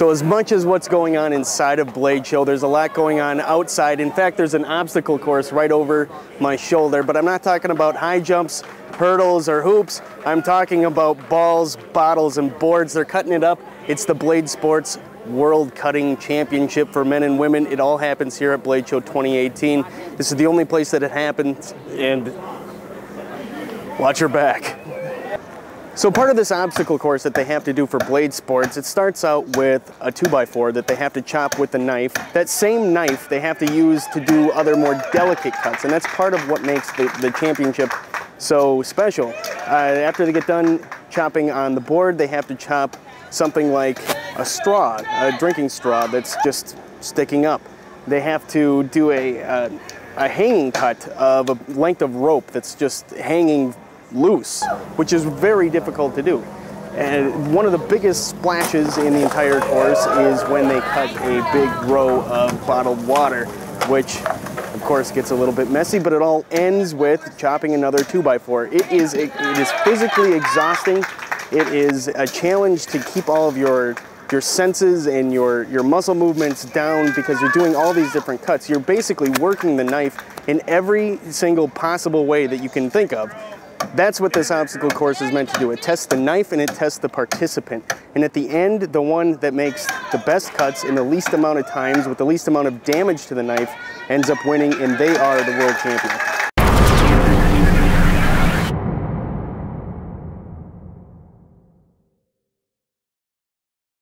So as much as what's going on inside of Blade Show, there's a lot going on outside. In fact, there's an obstacle course right over my shoulder, but I'm not talking about high jumps, hurdles, or hoops. I'm talking about balls, bottles, and boards. They're cutting it up. It's the BladeSports World Cutting Championship for men and women. It all happens here at Blade Show 2018. This is the only place that it happens, and watch your back. So part of this obstacle course that they have to do for Blade Sports, it starts out with a 2x4 that they have to chop with a knife. That same knife they have to use to do other more delicate cuts, and that's part of what makes the championship so special. After they get done chopping on the board, they have to chop something like a straw, a drinking straw that's just sticking up. They have to do a hanging cut of a length of rope that's just hanging loose, which is very difficult to do. And one of the biggest splashes in the entire course is when they cut a big row of bottled water, which of course gets a little bit messy, but it all ends with chopping another 2x4. It is physically exhausting. It is a challenge to keep all of your senses and your muscle movements down because you're doing all these different cuts. You're basically working the knife in every single possible way that you can think of. That's what this obstacle course is meant to do. It tests the knife and it tests the participant. And at the end, the one that makes the best cuts in the least amount of times with the least amount of damage to the knife ends up winning, and they are the world champion.